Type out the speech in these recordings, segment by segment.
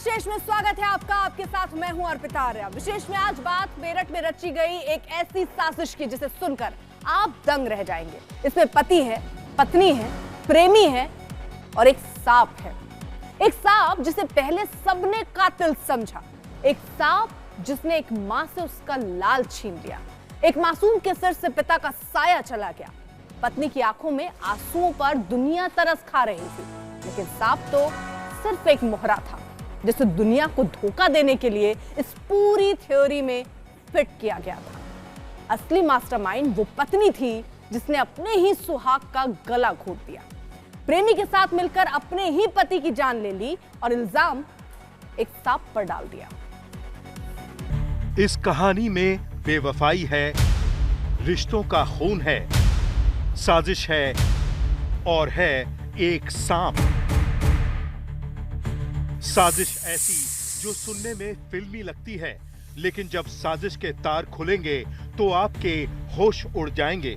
विशेष में स्वागत है आपका। आपके साथ मैं हूं अर्पिता आर्या। विशेष में आज बात मेरठ में रची गई एक ऐसी साजिश की जिसे सुनकर आप दंग रह जाएंगे। इसमें पति है, पत्नी है, प्रेमी है और एक सांप है। एक सांप जिसे पहले सबने कातिल समझा, एक सांप जिसने एक मां से उसका लाल छीन लिया, एक मासूम के सिर से पिता का साया चला गया। पत्नी की आंखों में आंसुओं पर दुनिया तरस खा रही थी, लेकिन सांप तो सिर्फ एक मोहरा था जिसे दुनिया को धोखा देने के लिए इस पूरी थ्योरी में फिट किया गया था। असली मास्टरमाइंड वो पत्नी थी जिसने अपने ही सुहाग का गला घोट दिया, प्रेमी के साथ मिलकर अपने ही पति की जान ले ली और इल्जाम एक सांप पर डाल दिया। इस कहानी में बेवफाई है, रिश्तों का खून है, साजिश है और है एक सांप। साजिश ऐसी जो सुनने में फिल्मी लगती है, लेकिन जब साजिश के तार खुलेंगे तो आपके होश उड़ जाएंगे।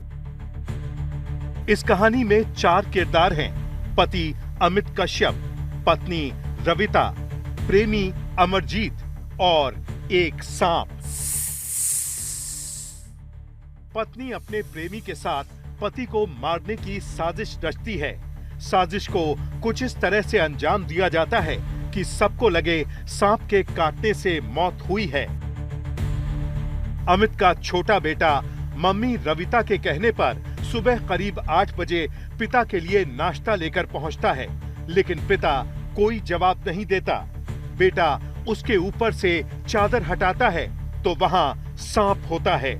इस कहानी में 4 किरदार हैं: पति अमित कश्यप, पत्नी रविता, प्रेमी अमरजीत और एक सांप। पत्नी अपने प्रेमी के साथ पति को मारने की साजिश रचती है। साजिश को कुछ इस तरह से अंजाम दिया जाता है कि सबको लगे सांप के काटने से मौत हुई है। अमित का छोटा बेटा मम्मी रविता के कहने पर सुबह करीब 8 बजे पिता के लिए नाश्ता लेकर पहुंचता है, लेकिन पिता कोई जवाब नहीं देता। बेटा उसके ऊपर से चादर हटाता है तो वहां सांप होता है,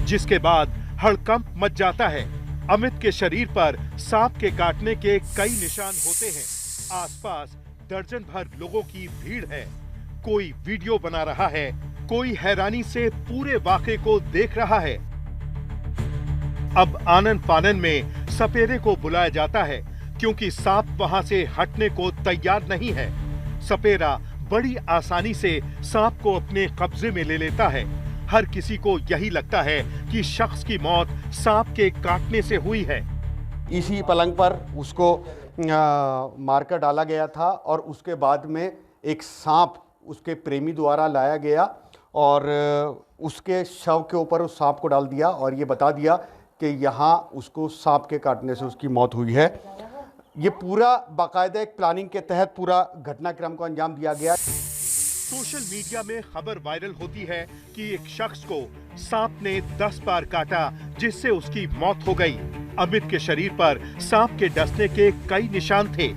जिसके बाद हड़कंप मच जाता है। अमित के शरीर पर सांप के काटने के कई निशान होते हैं। आसपास दर्जन भर लोगों की भीड़ है। कोई वीडियो बना रहा है, कोई हैरानी से पूरे वाकये को देख रहा है। अब आनन फानन में सपेरे को बुलाया जाता है, क्योंकि सांप वहां से हटने को तैयार नहीं है। सपेरा बड़ी आसानी से सांप को अपने कब्जे में ले लेता है। हर किसी को यही लगता है कि शख्स की मौत सांप के काटने से हुई है। इसी पलंग पर उसको मारकर डाला गया था और उसके बाद में एक सांप उसके प्रेमी द्वारा लाया गया और उसके शव के ऊपर उस सांप को डाल दिया और ये बता दिया कि यहाँ उसको सांप के काटने से उसकी मौत हुई है। ये पूरा बाकायदा एक प्लानिंग के तहत पूरा घटनाक्रम को अंजाम दिया गया। सोशल मीडिया में खबर वायरल होती है कि एक शख्स को सांप ने 10 बार काटा, जिससे उसकी मौत हो गई। अमित के शरीर पर सांप के डसने के कई निशान थे,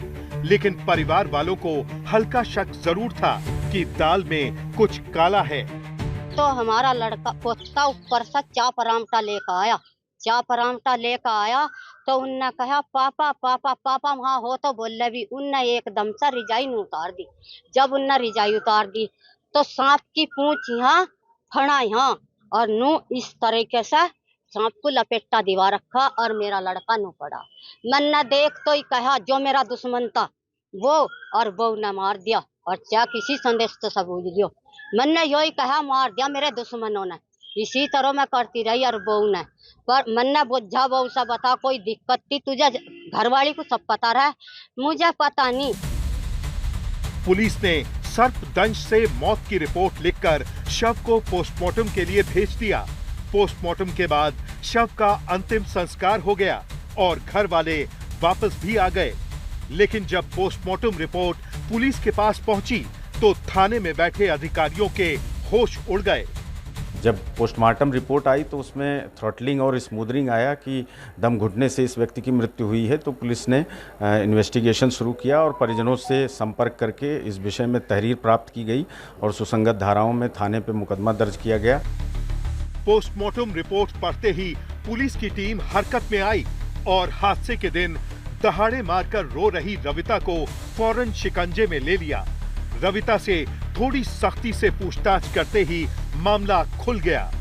लेकिन परिवार वालों को हल्का शक जरूर था कि दाल में कुछ काला है। तो हमारा लड़का पोता ऊपर से चाप आरामटा लेकर आया तो उनने कहा पापा पापा पापा वहाँ हो, तो बोले भी उनने एकदम से रिजाई उतार दी। जब उनने रिजाई उतार दी तो सांप की पूंछ यहाँ, फड़ा यहाँ और नू इस तरीके से सांप को लपेटा दिवा रखा और मेरा लड़का नू पड़ा। मैंने देख तो ही कहा जो मेरा दुश्मन था वो, और वो ने मार दिया और क्या किसी संदेश तो सबूत दियो। मैंने यही कहा मार दिया मेरे दुश्मनों ने। इसी तरह मैं करती रही और बहू ने, पर मैंने बुझा बहू से बता कोई दिक्कत थी तुझे, घरवाली को सब पता रहा, मुझे पता नहीं। पुलिस ने सर्पदंश से मौत की रिपोर्ट लिखकर शव को पोस्टमार्टम के लिए भेज दिया। पोस्टमार्टम के बाद शव का अंतिम संस्कार हो गया और घर वाले वापस भी आ गए। लेकिन जब पोस्टमार्टम रिपोर्ट पुलिस के पास पहुंची तो थाने में बैठे अधिकारियों के होश उड़ गए। जब पोस्टमार्टम रिपोर्ट आई तो उसमें थ्रॉटलिंग और स्मूदरिंग आया कि दम घुटने से इस व्यक्ति की मृत्यु हुई है। तो पुलिस ने इन्वेस्टिगेशन शुरू किया और परिजनों से संपर्क करके इस विषय में तहरीर प्राप्त की गई और सुसंगत धाराओं में थाने पे मुकदमा दर्ज किया गया। पोस्टमार्टम रिपोर्ट पढ़ते ही पुलिस की टीम हरकत में आई और हादसे के दिन दहाड़े मारकर रो रही रविता को फौरन शिकंजे में ले लिया। रविता से थोड़ी सख्ती से पूछताछ करते ही मामला खुल गया।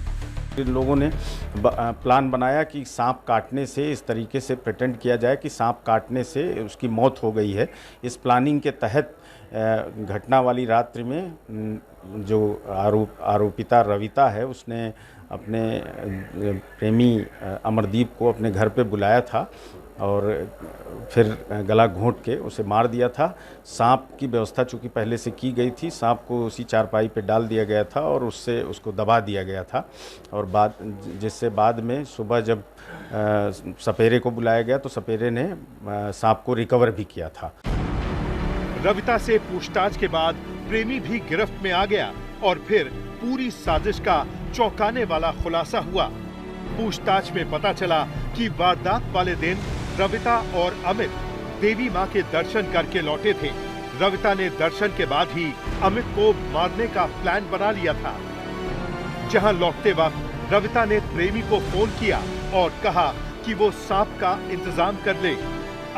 इन लोगों ने प्लान बनाया कि सांप काटने से इस तरीके से प्रिटेंड किया जाए कि सांप काटने से उसकी मौत हो गई है। इस प्लानिंग के तहत घटना वाली रात्रि में जो आरोपिता रविता है उसने अपने प्रेमी अमरदीप को अपने घर पे बुलाया था और फिर गला घोंट के उसे मार दिया था। सांप की व्यवस्था चूँकि पहले से की गई थी, सांप को उसी चारपाई पे डाल दिया गया था और उससे उसको दबा दिया गया था, और जिससे बाद में सुबह जब सपेरे को बुलाया गया तो सपेरे ने सांप को रिकवर भी किया था। रविता से पूछताछ के बाद प्रेमी भी गिरफ्त में आ गया और फिर पूरी साजिश का चौंकाने वाला खुलासा हुआ। पूछताछ में पता चला कि वारदात वाले दिन रविता और अमित देवी मां के दर्शन करके लौटे थे। रविता ने दर्शन के बाद ही अमित को मारने का प्लान बना लिया था। जहां लौटते वक्त रविता ने प्रेमी को फोन किया और कहा कि वो सांप का इंतजाम कर ले,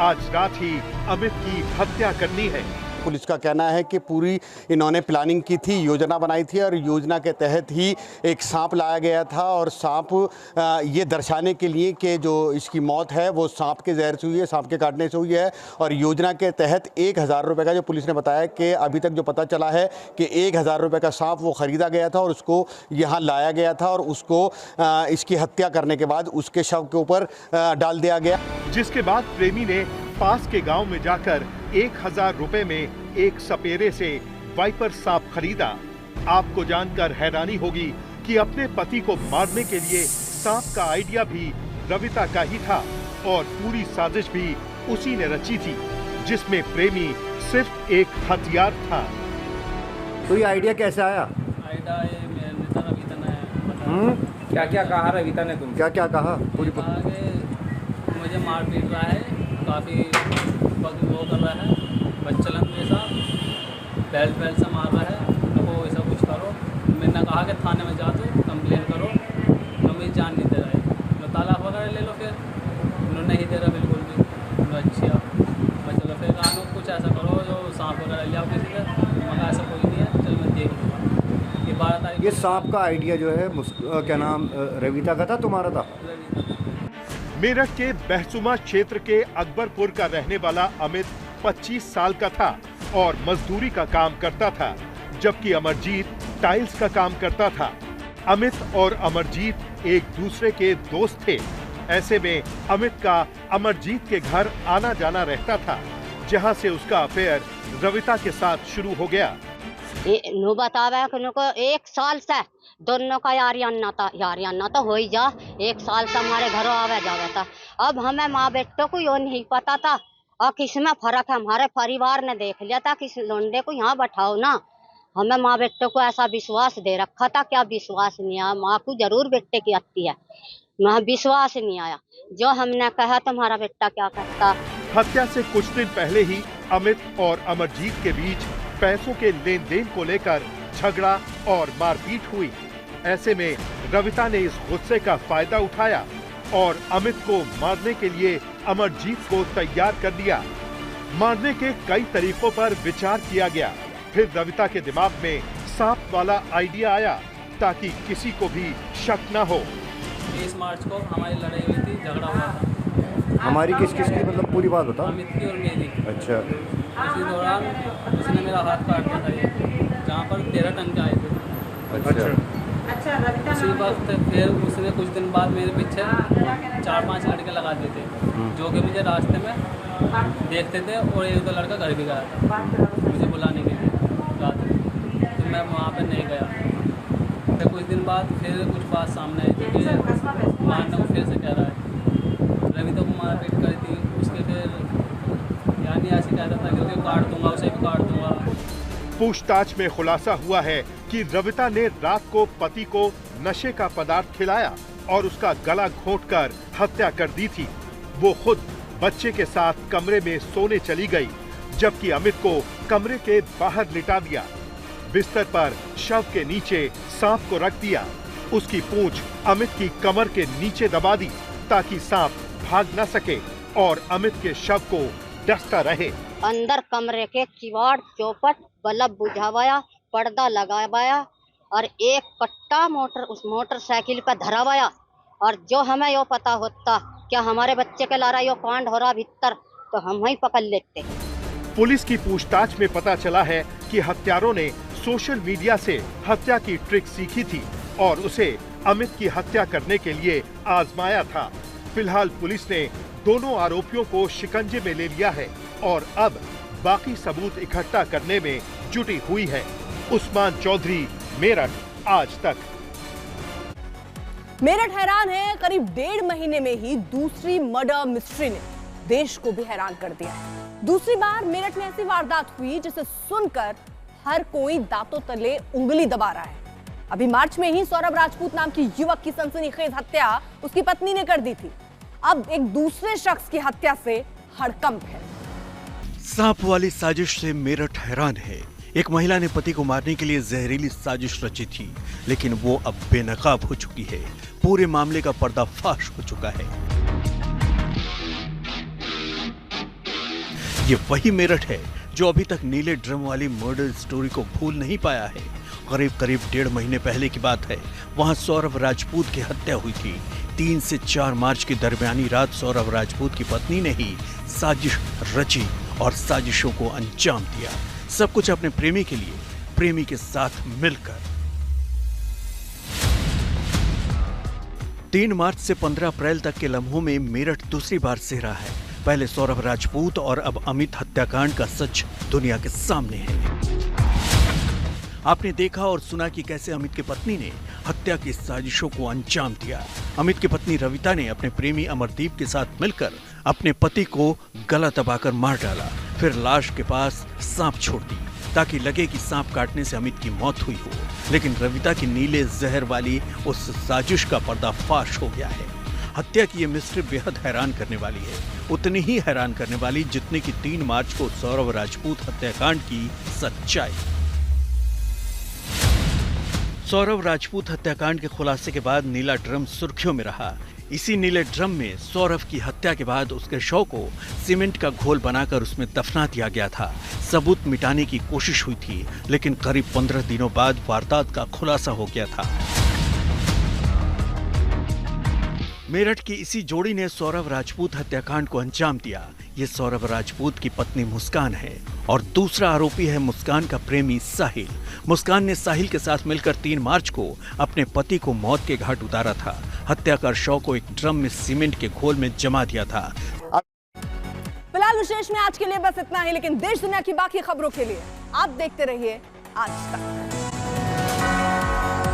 आज रात ही अमित की हत्या करनी है। पुलिस का कहना है कि पूरी इन्होंने प्लानिंग की थी, योजना बनाई थी और योजना के तहत ही एक सांप लाया गया था, और सांप ये दर्शाने के लिए कि जो इसकी मौत है वो सांप के जहर से हुई है, सांप के काटने से हुई है। और योजना के तहत 1000 रुपये का, जो पुलिस ने बताया कि अभी तक जो पता चला है कि 1000 रुपये का सांप वो ख़रीदा गया था और उसको यहाँ लाया गया था, और उसको इसकी हत्या करने के बाद उसके शव के ऊपर डाल दिया गया। जिसके बाद प्रेमी ने पास के गांव में जाकर 1000 रुपए में एक सपेरे से वाइपर सांप खरीदा। आपको जानकर हैरानी होगी कि अपने पति को मारने के लिए सांप का आइडिया भी रविता का ही था और पूरी साजिश भी उसी ने रची थी, जिसमें प्रेमी सिर्फ एक हथियार था। तो ये आइडिया कैसे आया? आइडिया ये मेरे नेता रविता ने क्या क्या कहा रविता ने? तुम क्या क्या कहा? पूरी मुझे मार पीट रहा है, काफ़ी वो कर रहा है, बच्चलन जैसा बेल्ट से मार रहा है, तो ऐसा कुछ करो। मैंने कहा कि थाने में जा तो कंप्लेन करो, तो मेरी जान नहीं दे रहा है, तो तालाब वगैरह ले लो। फिर उन्होंने नहीं दे रहा बिल्कुल भी। तो अच्छा मैं चलो फिर कहा कुछ ऐसा करो जो सांप वगैरह ले आओ किसी से, मगर ऐसा कोई नहीं है, चल मैं देख लूँगा। ये 12 तारीख। ये सांप का आइडिया जो है क्या नाम रविता का था, तुम्हारा था? मेरठ के बहसुमा क्षेत्र के अकबरपुर का रहने वाला अमित 25 साल का था और मजदूरी का काम करता था, जबकि अमरजीत टाइल्स का काम करता था। अमित और अमरजीत एक दूसरे के दोस्त थे। ऐसे में अमित का अमरजीत के घर आना जाना रहता था, जहां से उसका अफेयर रविता के साथ शुरू हो गया। नो बतावे को 1 साल से दोनों का यारियाना तो हो ही जा। 1 साल से हमारे घरों आवे जावे था। अब हमें माँ बेटों को यो नहीं पता था, और किसमें फर्क है हमारे परिवार ने देख लिया था, किस लोंडे को यहाँ बैठाओ ना। हमें माँ बेटों को ऐसा विश्वास दे रखा था, क्या विश्वास नहीं आया। माँ को जरूर बेटे की आती है, मैं विश्वास नहीं आया। जो हमने कहा तुम्हारा बेटा क्या करता। हत्या से कुछ दिन पहले ही अमित और अमरजीत के बीच पैसों के लेन देन को लेकर झगड़ा और मारपीट हुई। ऐसे में रविता ने इस गुस्से का फायदा उठाया और अमित को मारने के लिए अमरजीत को तैयार कर दिया। मारने के कई तरीकों पर विचार किया गया। फिर रविता के दिमाग में सांप वाला आइडिया आया ताकि किसी को भी शक न हो। 20 मार्च को हमारी लड़ाई हुई थी, झगड़ा हुआ था। हमारी किस किस की, मतलब पूरी बात बता। अमित की और मेरी। अच्छा। उसी दौरान उसने मेरा हाथ काट दिया था, जहाँ पर 13 टन के आए थे। अच्छा। उसी वक्त फिर उसने कुछ दिन बाद मेरे पीछे 4-5 लड़के लगा दिए थे, जो कि मुझे रास्ते में देखते थे, और 1-2 लड़का घर भी गया था मुझे बुलाने के लिए रात में। तो मैं वहाँ पर नहीं गया। फिर कुछ दिन बाद फिर कुछ बात सामने आई थी कि मारने को फिर से कह रहा है। रविता को मारपीट करी थी, उसके फिर यानी ऐसे कहता था क्योंकि काट दूंगा, उसे भी काट दूंगा। पूछताछ में खुलासा हुआ है कि रविता ने रात को पति को नशे का पदार्थ खिलाया और उसका गला घोंटकर हत्या कर दी थी। वो खुद बच्चे के साथ कमरे में सोने चली गई, जबकि अमित को कमरे के बाहर लिटा दिया। बिस्तर पर शव के नीचे सांप को रख दिया। उसकी पूंछ अमित की कमर के नीचे दबा दी ताकि सांप भाग न सके और अमित के शव को डसता रहे। अंदर कमरे के किवाड़ चौपट बल्ब बुझावाया, पर्दा लगावाया और एक कट्टा उस मोटरसाइकिल पर धरावाया। और जो हमें यो पता होता क्या हमारे बच्चे के लारा यो कांड हो रहा भीतर, तो हम वहीं पकड़ लेते। पुलिस की पूछताछ में पता चला है कि हत्यारों ने सोशल मीडिया से हत्या की ट्रिक सीखी थी और उसे अमित की हत्या करने के लिए आजमाया था। फिलहाल पुलिस ने दोनों आरोपियों को शिकंजे में ले लिया है और अब बाकी सबूत इकट्ठा करने में जुटी हुई है। उस्मान चौधरी, मेरठ, आज तक। मेरठ हैरान है, करीब 1.5 महीने में ही दूसरी मर्डर मिस्ट्री ने देश को भी हैरान कर दिया। दूसरी बार मेरठ में ऐसी वारदात हुई जिसे सुनकर हर कोई दांतों तले उंगली दबा रहा है। अभी मार्च में ही सौरभ राजपूत नाम की युवक की सनसनीखेज हत्या उसकी पत्नी ने कर दी थी। अब एक दूसरे शख्स की हत्या से हड़कंप है। सांप वाली साजिश से मेरठ हैरान है। एक महिला ने पति को मारने के लिए जहरीली साजिश रची थी, लेकिन वो अब बेनकाब हो चुकी है। पूरे मामले का पर्दाफाश हो चुका है। ये वही मेरठ है जो अभी तक नीले ड्रम वाली मर्डर स्टोरी को भूल नहीं पाया है। करीब 1.5 महीने पहले की बात है। वहां सौरभ राजपूत की हत्या हुई थी। 3 से 4 मार्च की दरमियानी रात सौरभ राजपूत की पत्नी ने ही साजिश रची और साजिशों को अंजाम दिया। सब कुछ अपने प्रेमी के लिए, प्रेमी के साथ मिलकर। 3 मार्च से 15 अप्रैल तक के लम्हों में मेरठ दूसरी बार सेहरा है। पहले सौरभ राजपूत और अब अमित हत्याकांड का सच दुनिया के सामने है। आपने देखा और सुना कि कैसे अमित की पत्नी ने हत्या की साजिशों को अंजाम दिया। अमित की पत्नी रविता ने अपने प्रेमी अमरदीप के साथ मिलकर अपने पति को गला दबाकर मार डाला, फिर लाश के पास सांप छोड़ दी ताकि लगे कि सांप काटने से अमित की मौत हुई हो। लेकिन रविता की नीले जहर वाली उस साजिश का पर्दाफाश हो गया है। हत्या की ये मिस्ट्री बेहद हैरान करने वाली है, उतनी ही हैरान करने वाली जितनी की 3 मार्च को सौरभ राजपूत हत्याकांड की सच्चाई। सौरभ राजपूत हत्याकांड के खुलासे के बाद नीला ड्रम सुर्खियों में रहा। इसी नीले ड्रम में सौरभ की हत्या के बाद उसके शव को सीमेंट का घोल बनाकर उसमें दफना दिया गया था। सबूत मिटाने की कोशिश हुई थी, लेकिन करीब 15 दिनों बाद वारदात का खुलासा हो गया था। मेरठ की इसी जोड़ी ने सौरभ राजपूत हत्याकांड को अंजाम दिया। ये सौरभ राजपूत की पत्नी मुस्कान है और दूसरा आरोपी है मुस्कान का प्रेमी साहिल। मुस्कान ने साहिल के साथ मिलकर 3 मार्च को अपने पति को मौत के घाट उतारा था। हत्या कर शव को एक ड्रम में सीमेंट के घोल में जमा दिया था। फिलहाल विशेष में आज के लिए बस इतना ही, लेकिन देश दुनिया की बाकी खबरों के लिए आप देखते रहिए आज तक।